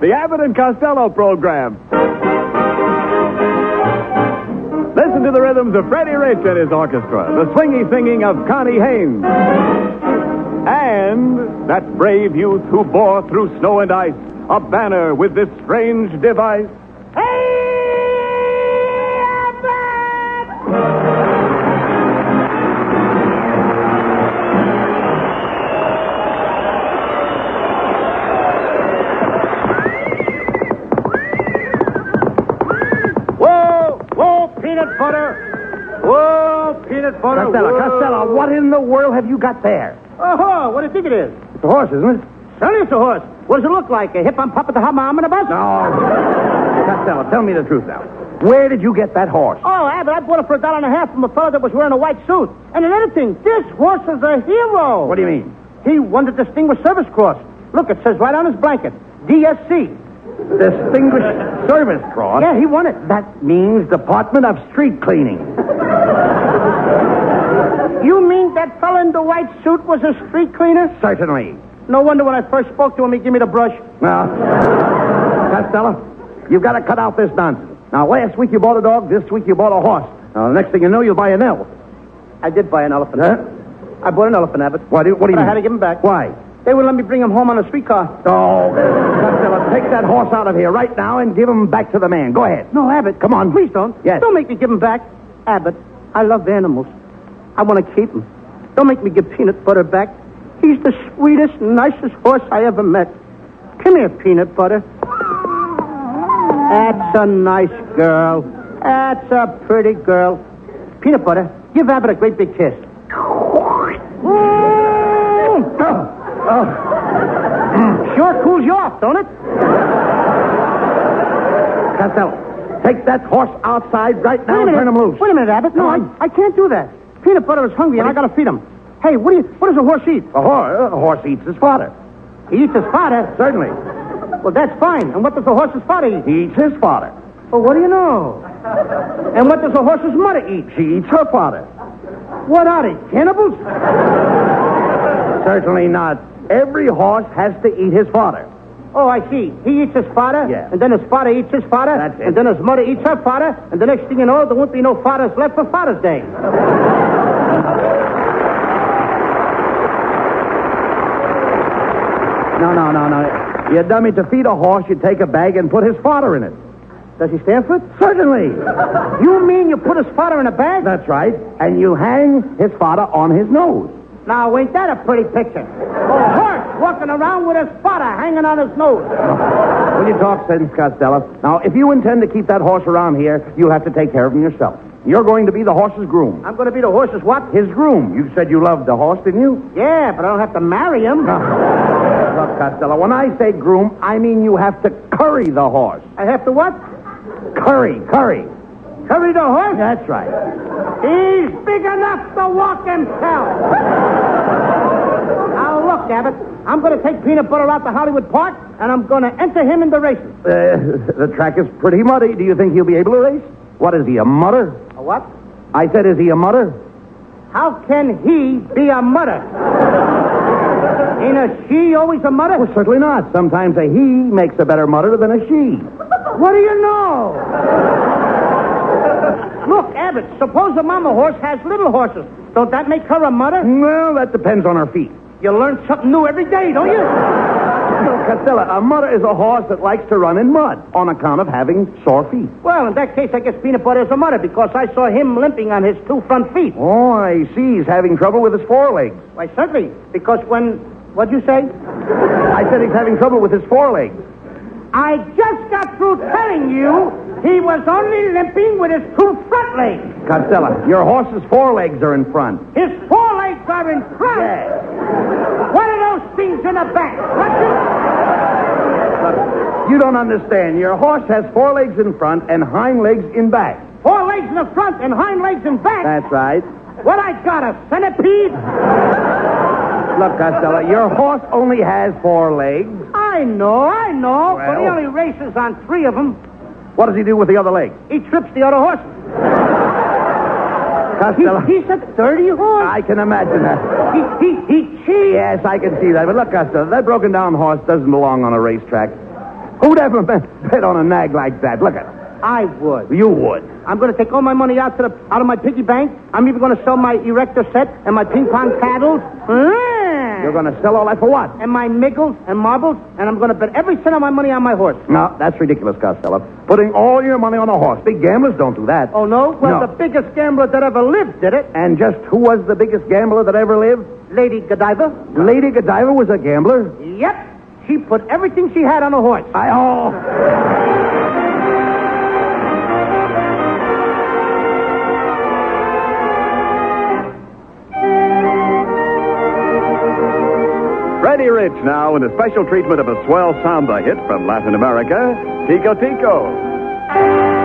the Abbott and Costello program. Listen to the rhythms of Freddie Rich and his orchestra, the swingy singing of Connie Haynes, and that brave youth who bore through snow and ice a banner with this strange device. Costello, what in the world have you got there? Oh, what do you think it is? It's a horse, isn't it? Certainly it's a horse. What does it look like? A hip-on-pop at the omnibus? No. Costello, tell me the truth now. Where did you get that horse? Oh, Abbott, I bought it for $1.50 from a fellow that was wearing a white suit. And another thing, this horse is a hero. What do you mean? He won the Distinguished Service Cross. Look, it says right on his blanket, DSC. Distinguished Service Cross? Yeah, he won it. That means Department of Street Cleaning. You mean that fellow in the white suit was a street cleaner? Certainly. No wonder when I first spoke to him, he gave me the brush. Well, Costello, you've got to cut out this nonsense. Now, last week you bought a dog, this week you bought a horse. Now, the next thing you know, you'll buy an elephant. I did buy an elephant. Huh? I bought an elephant, Abbott. What do you mean? I had to give him back. Why? They wouldn't let me bring him home on a streetcar. Oh, Costello, take that horse out of here right now and give him back to the man. Go ahead. No, Abbott. Come on. Please don't. Yes. Don't make me give him back. Abbott, I love animals. I want to keep him. Don't make me give Peanut Butter back. He's the sweetest, nicest horse I ever met. Come here, Peanut Butter. That's a nice girl. That's a pretty girl. Peanut Butter, give Abbott a great big kiss. Sure cools you off, don't it? Costello, take that horse outside right now and turn him loose. Wait a minute, Abbott. No, I can't do that. Peanut Butter is hungry, and I got to feed him. Hey, what does a horse eat? A horse eats his fodder. He eats his fodder? Certainly. Well, that's fine. And what does a horse's fodder eat? He eats his fodder. Well, what do you know? And what does a horse's mother eat? She eats her fodder. What are they, cannibals? Certainly not. Every horse has to eat his fodder. Oh, I see. He eats his fodder, Yeah. and then his father eats his fodder, That's it. and then his mother eats her fodder, and the next thing you know, there won't be no fathers left for Father's Day. No. You dummy, to feed a horse, you take a bag and put his fodder in it. Does he stand for it? Certainly. You mean you put his fodder in a bag? That's right. And you hang his fodder on his nose. Now, ain't that a pretty picture? A horse walking around with his fodder hanging on his nose. When you talk sense, Costello. Now, if you intend to keep that horse around here, you'll have to take care of him yourself. You're going to be the horse's groom. I'm going to be the horse's what? His groom. You said you loved the horse, didn't you? Yeah, but I don't have to marry him. Look, Costello, when I say groom, I mean you have to curry the horse. I have to what? Curry. Curry the horse? That's right. He's big enough to walk himself. Now, look, Abbott. I'm going to take Peanut Butter out to Hollywood Park, and I'm going to enter him in the races. The track is pretty muddy. Do you think he'll be able to race? What is he, a mutter? A what? I said, is he a mutter? How can he be a mutter? Ain't a she always a mutter? Well, certainly not. Sometimes a he makes a better mutter than a she. What do you know? Look, Abbott, suppose a mama horse has little horses. Don't that make her a mutter? Well, that depends on her feet. You learn something new every day, don't you? Costello, a mutter is a horse that likes to run in mud on account of having sore feet. Well, in that case, I guess Peanut Butter is a mutter because I saw him limping on his two front feet. Oh, I see. He's having trouble with his forelegs. Why, certainly, because what'd you say? I said he's having trouble with his forelegs. I just got through telling you he was only limping with his two front legs. Costello, your horse's forelegs are in front. His forelegs are in front. Yes. What are those things in the back? Look, you don't understand. Your horse has forelegs in front and hind legs in back. Four legs in the front and hind legs in back? That's right. What, I got, a centipede? Look, Costello, your horse only has 4 legs. I know, but he Well. only races on 3 of them. What does he do with the other leg? He trips the other horses. Costello. He's a dirty horse. I can imagine that. He cheats. Yes, I can see that. But look, Costello, that broken down horse doesn't belong on a racetrack. Who'd ever bet on a nag like that? Look at it. I would. You would. I'm going to take all my money out of my piggy bank. I'm even going to sell my erector set and my ping pong paddles. You're going to sell all that for what? And my miggles and marbles, and I'm going to bet every cent of my money on my horse. No, that's ridiculous, Costello. Putting all your money on a horse. Big gamblers don't do that. Oh, no? Well, No. the biggest gambler that ever lived did it. And just who was the biggest gambler that ever lived? Lady Godiva. Lady Godiva was a gambler? Yep. She put everything she had on a horse. Freddie Rich now in a special treatment of a swell samba hit from Latin America, Tico Tico.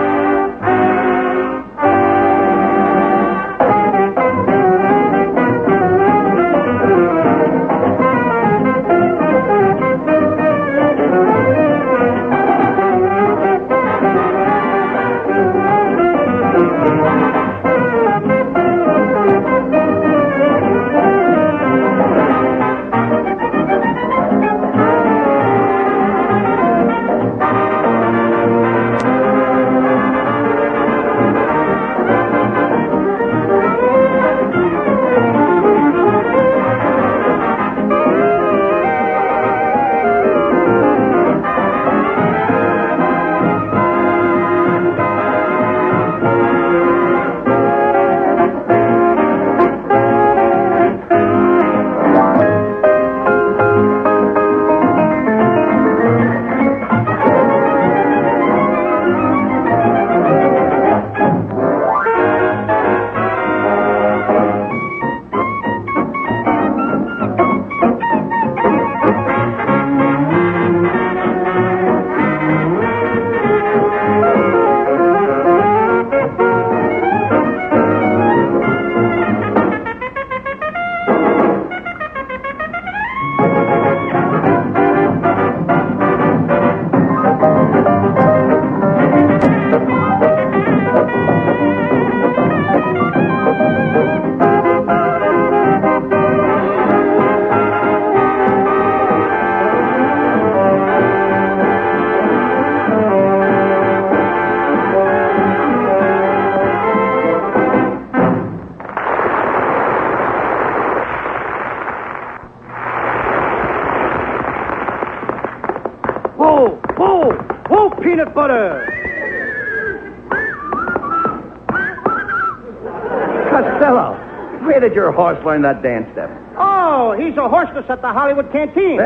Whoa, peanut butter. Costello, where did your horse learn that dance step? Oh, he's a horseless at the Hollywood Canteen.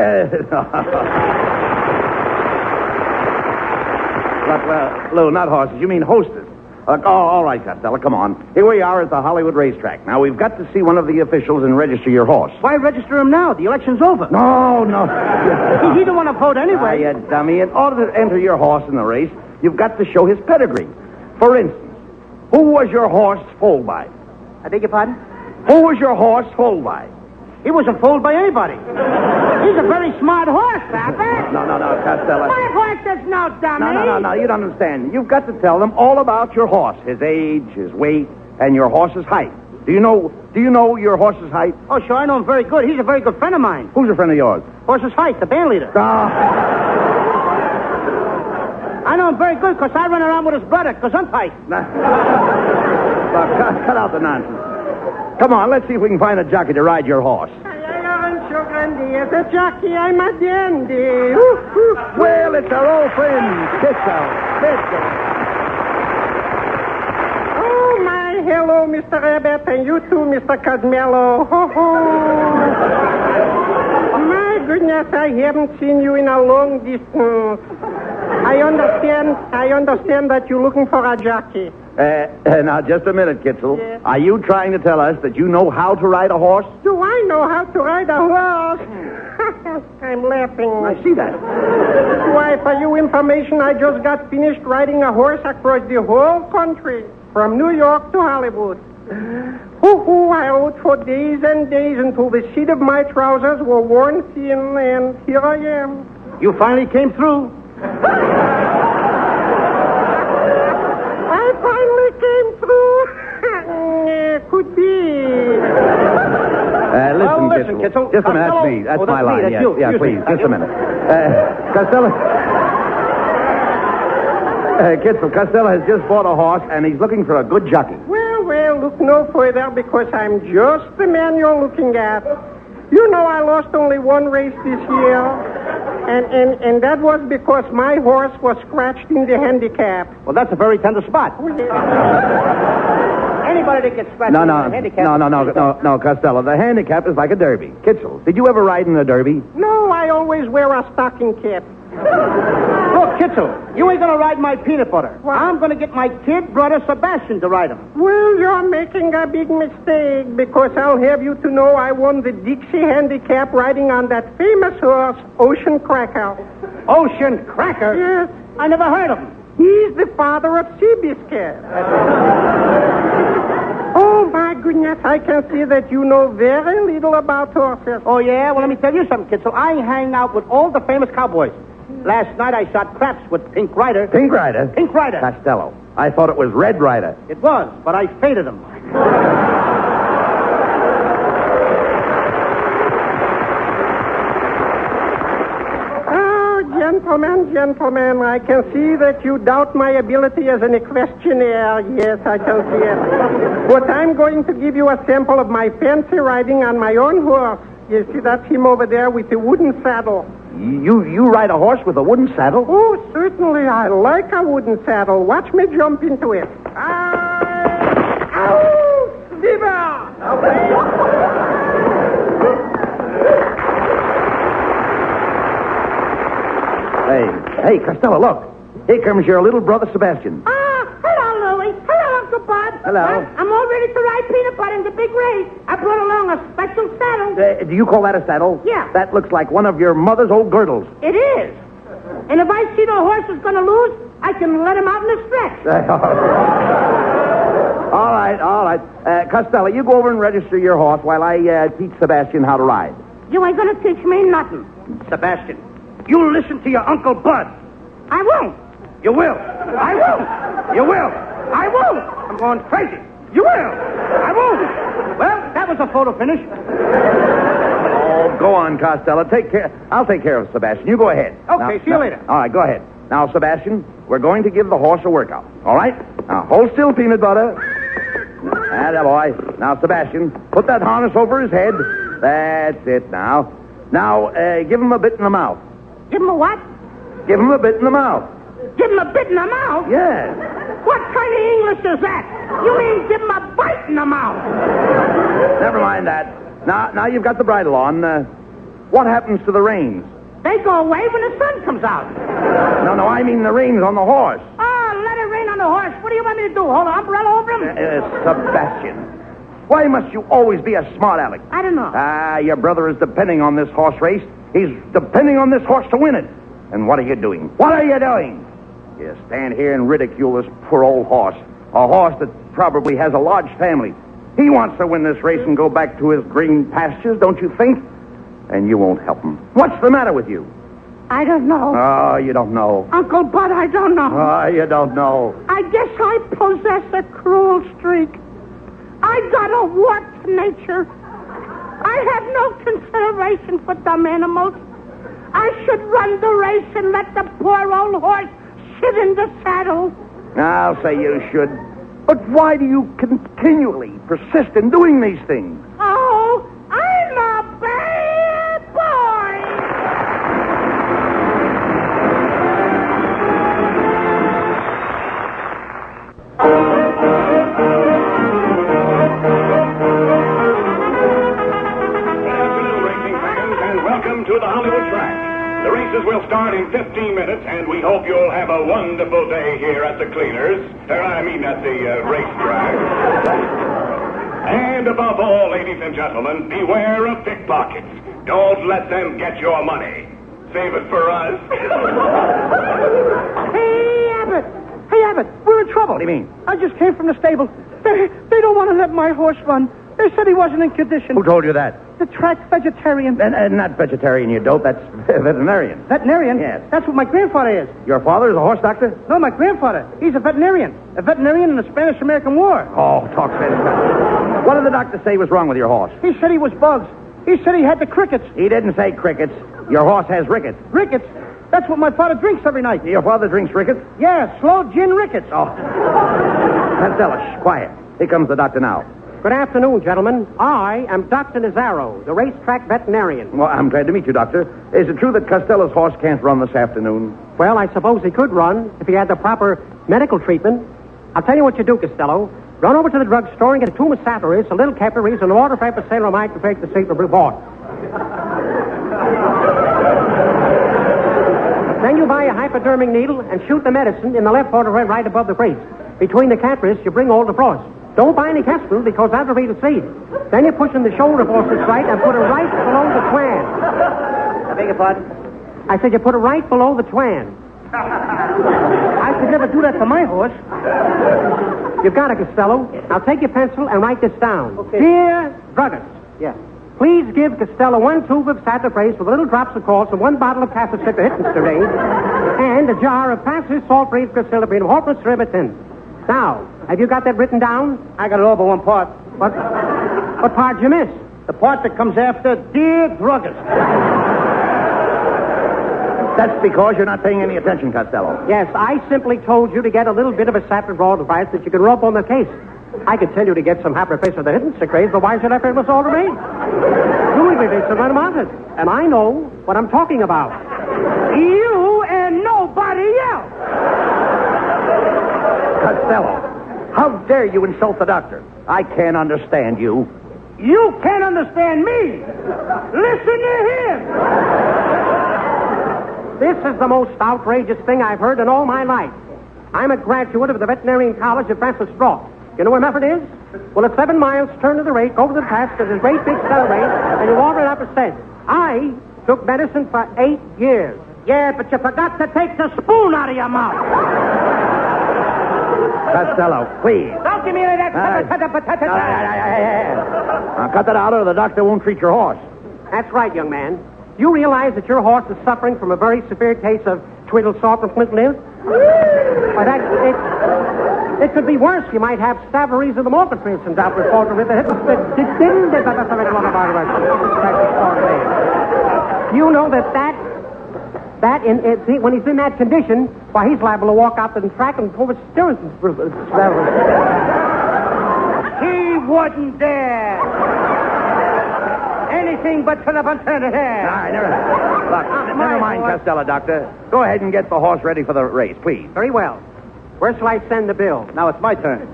Lou, not horses. You mean hostess. All right, Costello, come on. Here we are at the Hollywood racetrack. Now, we've got to see one of the officials and register your horse. Why register him now? The election's over. No. He don't want to vote anyway. You dummy. In order to enter your horse in the race, you've got to show his pedigree. For instance, who was your horse foaled by? I beg your pardon? Who was your horse foaled by? He wasn't fooled by anybody. He's a very smart horse, Abbott. No, Costello. My horse is no dummy. No, you don't understand. You've got to tell them all about your horse, his age, his weight, and your horse's height. Do you know your horse's height? Oh, sure, I know him very good. He's a very good friend of mine. Who's a friend of yours? Horse's height, the band leader. I know him very good because I run around with his brother, Gesundheit. Cut out the nonsense. Come on, let's see if we can find a jockey to ride your horse. As a jockey, I'm a dandy. Well, it's our old friend, Kitzel. Oh, my hello, Mr. Abbott, and you too, Mr. Cosmello. Ho, ho. My goodness, I haven't seen you in a long distance. I understand that you're looking for a jockey. Now, just a minute, Kitzel. Yes. Are you trying to tell us that you know how to ride a horse? Do I know how to ride a horse? I'm laughing. I see that. Why, for your information, I just got finished riding a horse across the whole country, from New York to Hollywood. I rode for days and days until the seat of my trousers were worn thin, and here I am. You finally came through. I finally came through. Could be. Listen, Kitzel. Just a minute, that's me. That's my line. That's yes, you. yeah, please, just a minute. Costello. Kitzel, Costello has just bought a horse, and he's looking for a good jockey. Well, look no further because I'm just the man you're looking at. You know I lost only one race this year, and that was because my horse was scratched in the handicap. Well, that's a very tender spot. Anybody that gets scratched in the handicap... No, Costello. The handicap is like a derby. Kitzel, did you ever ride in a derby? No, I always wear a stocking cap. Look, Kitzel, you ain't going to ride my peanut butter. What? I'm going to get my kid, brother Sebastian, to ride him. Well, you're making a big mistake because I'll have you to know I won the Dixie Handicap riding on that famous horse, Ocean Cracker. Ocean Cracker? Yes. I never heard of him. He's the father of Seabiscuit. Oh, my goodness, I can see that you know very little about horses. Oh, yeah? Well, let me tell you something, Kitzel. I hang out with all the famous cowboys. Last night I shot craps with Pink Rider. Pink Rider? Pink Rider. Costello, I thought it was Red Rider. It was, but I faded him. Gentlemen, I can see that you doubt my ability as an equestrianer. Yes, I can see it. But I'm going to give you a sample of my fancy riding on my own horse. You see, that's him over there with the wooden saddle. You ride a horse with a wooden saddle? Oh, certainly. I like a wooden saddle. Watch me jump into it. Ow! Viva! Hey, Costello, look. Here comes your little brother Sebastian. Hello, Louie. Hello, Uncle Bud. Hello. I'm all ready to ride Peanut Butter in the big race. I brought along a special saddle. Do you call that a saddle? Yeah. That looks like one of your mother's old girdles. It is. And if I see the horse is going to lose, I can let him out in the stretch. All right. Costello, you go over and register your horse while I teach Sebastian how to ride. You ain't going to teach me nothing. Sebastian, you listen to your Uncle Bud. I won't. You will. I won't. You will. I won't. I'm going crazy. You will. I won't. Well, that was a photo finish. Oh, go on, Costello. Take care. I'll take care of Sebastian. You go ahead. Okay, see you later. All right, go ahead. Now, Sebastian, we're going to give the horse a workout. All right? Now, hold still, Peanut Butter. Atta boy. Now, Sebastian, put that harness over his head. That's it now. Now, give him a bit in the mouth. Give him a what? Give him a bit in the mouth. Give him a bit in the mouth? Yes. What kind of English is that? You mean give him a bite in the mouth? Never mind that. Now you've got the bridle on. What happens to the reins? They go away when the sun comes out. No, I mean the reins on the horse. Oh, let it rain on the horse. What do you want me to do? Hold an umbrella over him? Sebastian, why must you always be a smart aleck? I don't know. Your brother is depending on this horse race. He's depending on this horse to win it. And what are you doing? What are you doing? You stand here and ridicule this poor old horse. A horse that probably has a large family. He wants to win this race and go back to his green pastures, don't you think? And you won't help him. What's the matter with you? I don't know. Oh, you don't know. Uncle Bud, I don't know. Oh, you don't know. I guess I possess a cruel streak. I got a warped nature. I have no consideration for dumb animals. I should run the race and let the poor old horse sit in the saddle. I'll say you should. But why do you continually persist in doing these things? Oh, I'm a bad boy. To the Hollywood track. The races will start in 15 minutes, and we hope you'll have a wonderful day here at the cleaners. At the racetrack. And above all, ladies and gentlemen, beware of pickpockets. Don't let them get your money. Save it for us. Hey, Abbott, we're in trouble. What do you mean? I just came from the stable. They don't want to let my horse run. They said he wasn't in condition. Who told you that? The track vegetarian. And not vegetarian, you dope. That's veterinarian. Veterinarian? Yes. That's what my grandfather is. Your father is a horse doctor? No, my grandfather. He's a veterinarian. A veterinarian in the Spanish-American War. Oh, talk Spanish. What did the doctor say was wrong with your horse? He said he was bugs. He said he had the crickets. He didn't say crickets. Your horse has rickets. Rickets? That's what my father drinks every night. Your father drinks rickets? Yeah, slow gin rickets. Oh. Costello, shh, quiet. Here comes the doctor now. Good afternoon, gentlemen. I am Dr. Nazaro, the racetrack veterinarian. Well, I'm glad to meet you, Doctor. Is it true that Costello's horse can't run this afternoon? Well, I suppose he could run if he had the proper medical treatment. I'll tell you what you do, Costello. Run over to the drugstore and get a tube of Saparis, a little Capiris, and water for Salamite to take the seat of report. Then you buy a hypodermic needle and shoot the medicine in the left vertebrae right above the brace. Between the Capiris, you bring all the frost. Don't buy any capsule because that'll read the seed. Then you push in the shoulder forces right and put it right below the twan. I beg your pardon? I said you put it right below the twan. I could never do that to my horse. You've got it, Costello. Now take your pencil and write this down. Okay. Dear druggist. Yeah. Please give Costello 1 tube of saturase with little drops of quartz and 1 bottle of cassicipahittensterate and a jar of passive salt-free crystalline horpus-ribitin. Now, have you got that written down? I got it all but one part. What part did you miss? The part that comes after Dear Druggist. That's because you're not paying any attention, Costello. Yes, I simply told you to get a little bit of a satin broad device that you can rub on the case. I could tell you to get some hyperface of the hidden secrets, but why should I pay this all to me? You will be some amount of it, and I know what I'm talking about. You and nobody else. Costello, how dare you insult the doctor? I can't understand you. You can't understand me. Listen to him. This is the most outrageous thing I've heard in all my life. I'm a graduate of the Veterinarian College at Francis Broad. You know where Mefford is? Well, it's 7 miles, turn to the right, go over the pass, there's a great big celebrate, and you walk right up a set. I took medicine for 8 years. Yeah, but you forgot to take the spoon out of your mouth. Costello, please. Don't give me any of that. Now, cut that out or the doctor won't treat your horse. That's right, young man. You realize that your horse is suffering from a very severe case of twiddle salt and flint live? Why, it could be worse. You might have Stavaries of the Morgan, for instance, out with Walter with the hip. You know when he's in that condition, why, he's liable to walk out the track and pull the steering. He wouldn't dare. Anything but to the hair. Look, never mind, Costello, Doctor. Go ahead and get the horse ready for the race, please. Very well. Where shall I send the bill? Now it's my turn.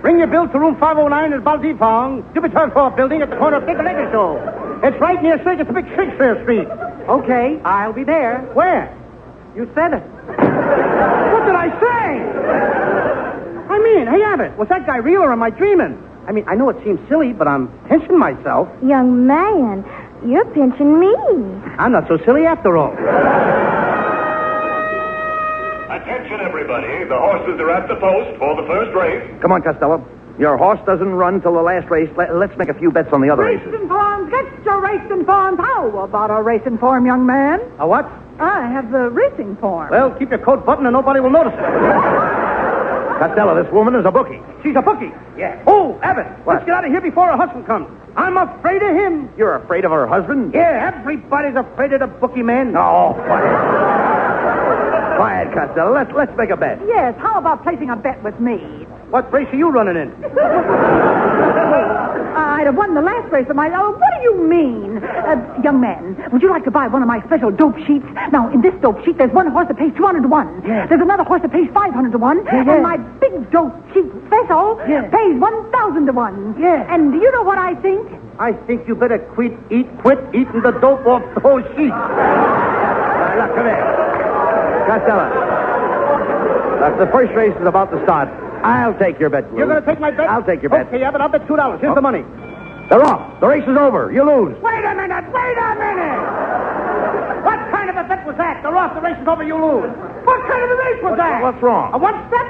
Bring your bill to room 509 at Baldifong, Jupiter Court building at the corner of Big Lake Show. It's right near Big Shakespeare Street. Okay, I'll be there. Where? You said it. What did I say? I mean, hey, Abbott, was that guy real or am I dreaming? I mean, I know it seems silly, but I'm pinching myself. Young man, you're pinching me. I'm not so silly after all. Attention, everybody. The horses are at the post for the first race. Come on, Costello. Your horse doesn't run till the last race. Let's make a few bets on the other races. Racing forms, get your racing forms. How about a racing form, young man? A what? I have the racing form. Well, keep your coat buttoned and nobody will notice it. Costello, this woman is a bookie. She's a bookie. Yeah. Oh, Abbott, What? let's get out of here before her husband comes. I'm afraid of him. You're afraid of her husband? Yeah, everybody's afraid of the bookie man. Oh, quiet. Quiet, Costello. Let's make a bet. Yes, how about placing a bet with me? What race are you running in? I'd have won the last race of my... Oh, what do you mean? Young man, would you like to buy one of my special dope sheets? Now, in this dope sheet, there's one horse that pays 200 to 1. Yeah. There's another horse that pays 500 to 1. Yeah. And my big dope sheet special pays 1,000 to 1. Yeah. And do you know what I think? I think you better quit eating the dope off the whole sheet. Look, come here. Costello. Look, the first race is about to start. I'll take your bet, Lou. You're going to take my bet? I'll take your bet. Okay, Abbott, I'll bet $2. Here's the money. They're off. The race is over. You lose. Wait a minute! What kind of a bet was that? The off, the race is over, you lose. What kind of a race was that? What's wrong? A one-step?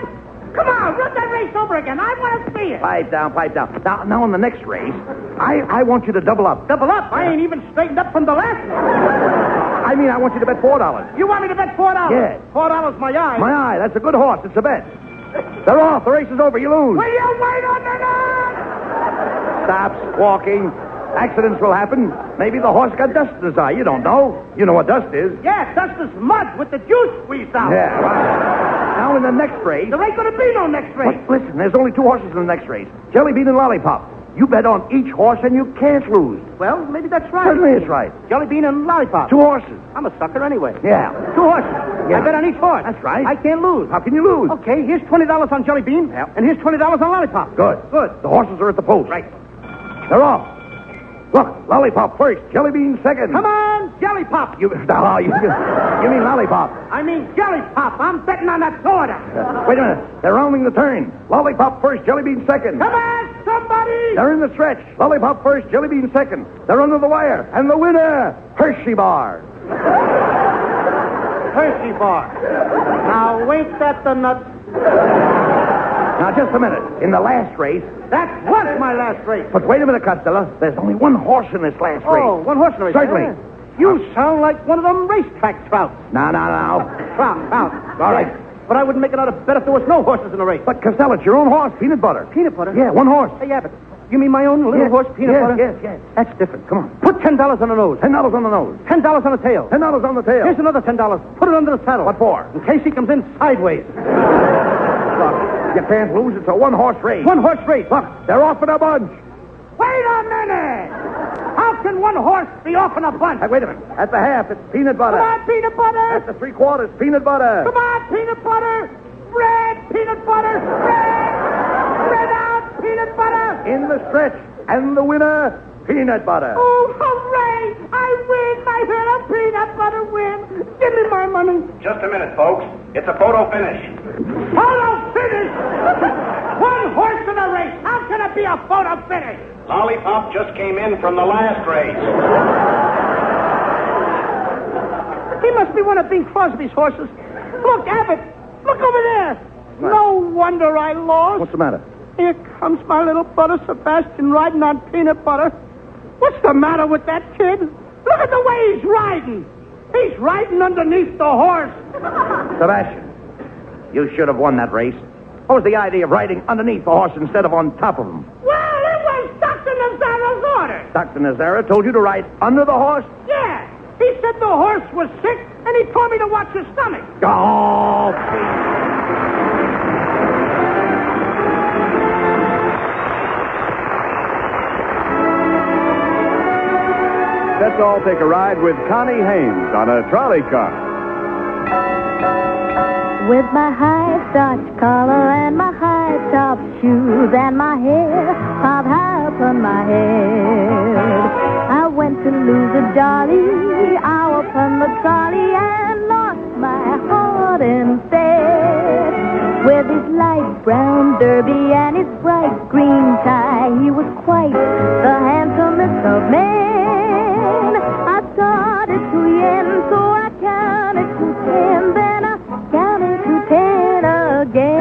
Come on, run that race over again. I want to see it. Pipe down. Now, in the next race, I want you to double up. Double up? I ain't even straightened up from the last one. I mean, I want you to bet $4. You want me to bet $4? Yeah. $4 my eye. My eye, that's a good horse. It's a bet. They're off. The race is over. You lose. Will you wait a minute? Stop squawking. Accidents will happen. Maybe the horse got dust in his eye. You don't know. You know what dust is. Yeah, dust is mud with the juice squeezed out. Yeah. Well, now in the next race... There ain't going to be no next race. But listen, there's only 2 horses in the next race. Jelly Bean and Lollipop. You bet on each horse and you can't lose. Well, maybe that's right. Certainly it's right. Jelly Bean and Lollipop. 2 horses. I'm a sucker anyway. Yeah. 2 horses. Yeah. I bet on each horse. That's right. I can't lose. How can you lose? Okay, here's $20 on Jelly Bean, and here's $20 on Lollipop. Good. The horses are at the post. Right. They're off. Look, Lollipop first, Jelly Bean second. Come on, Jelly Pop. You mean Lollipop. I mean Jelly Pop. I'm betting on that soda. Wait a minute. They're rounding the turn. Lollipop first, Jelly Bean second. Come on, somebody. They're in the stretch. Lollipop first, Jelly Bean second. They're under the wire. And the winner, Hershey Bar. Hershey Bar. Now, ain't that the nuts? Now, just a minute. In the last race... That was my last race. But wait a minute, Costello. There's only 1 horse in this last race. Oh, 1 horse in the race. Certainly. Yeah. You sound like one of them racetrack trouts. No. Trout. All right. But I wouldn't make it out better if there was no horses in the race. But, Costello, it's your own horse, Peanut Butter. Peanut Butter? Yeah, 1 horse. Hey, Abbott, you mean my own little horse, Peanut Butter? Yes. That's different. Come on. Put $10 on the nose. $10 on the nose. $10 on the tail. $10 on the tail. Here's another $10. Put it under the saddle. What for? In case he comes in sideways. Look, you can't lose. It's a 1-horse race. 1-horse race. Look, they're off in a bunch. Wait a minute. How can 1 horse be off in a bunch? Hey, wait a minute. At the half, it's Peanut Butter. Come on, Peanut Butter. At the 3/4, Peanut Butter. Come on, Peanut Butter. Spread, Peanut Butter. Spread. Spread out, Peanut Butter. In the stretch. And the winner, Peanut Butter. Oh, hooray! I win! I heard a peanut butter win! Give me my money! Just a minute, folks. It's a photo finish. Photo finish? 1 horse in a race. How can it be a photo finish? Lollipop just came in from the last race. He must be one of Bing Crosby's horses. Look, Abbott. Look over there. What? No wonder I lost. What's the matter? Here comes my little brother Sebastian riding on Peanut Butter. What's the matter with that kid? Look at the way he's riding. He's riding underneath the horse. Sebastian, you should have won that race. What was the idea of riding underneath the horse instead of on top of him? Well, it was Dr. Nazaro's order. Dr. Nazaro told you to ride under the horse? Yeah. He said the horse was sick, and he told me to watch his stomach. Oh, Let's all take a ride with Connie Haynes on a trolley car. With my high starch collar and my high top shoes and my hair piled high upon my head, I went to lose a dolly out upon the trolley and lost my heart instead. With his light brown derby and his bright green tie, he was quite the handsomest of men. I started to yen, so I counted to 10, then I counted to 10 again.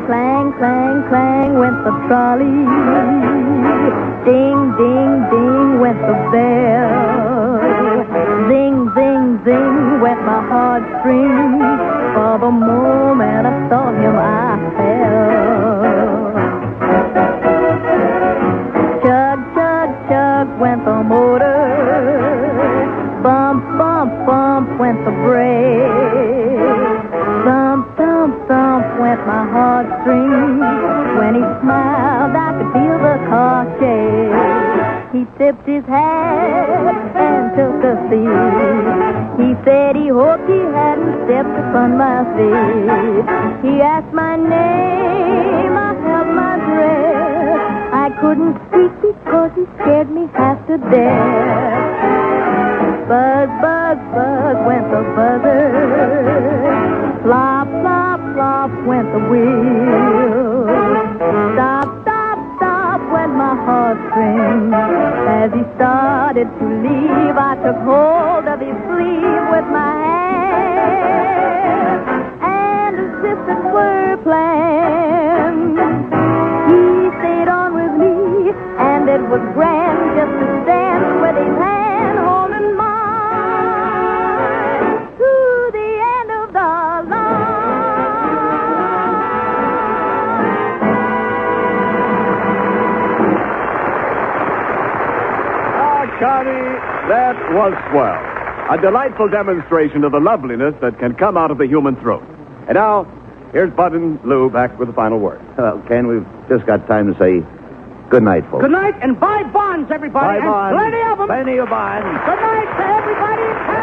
Clang, clang, clang went the trolley. Ding, ding, ding went the bell. Zing, zing, zing went my heartstrings. For the moment I saw him, I fell. Chug, chug, chug went the motor. Bump, bump, bump went the brake. Thump, thump, thump went my heartstrings. When he smiled, I could feel the car shake. He tipped his hat and took a seat. He said he hoped he hadn't stepped upon my feet. He asked my name, I held my breath. I couldn't speak because he scared me half to death. Buzz, buzz, buzz went the buzzer. Flop, flop, flop went the wheel. Stop, stop, stop went my heartstrings. As he started to leave, I took hold of his sleeve with my hand. And as if it were planned, he stayed on with me, and it was grand just to stand with his hand holding mine to the end of the line. Connie, that was swell. A delightful demonstration of the loveliness that can come out of the human throat. And now, here's Bud and Lou back with the final word. Well, Ken, we've just got time to say good night, folks. Good night, and buy bonds, everybody. Buy bonds. And plenty of them. Plenty of bonds. Good night to everybody.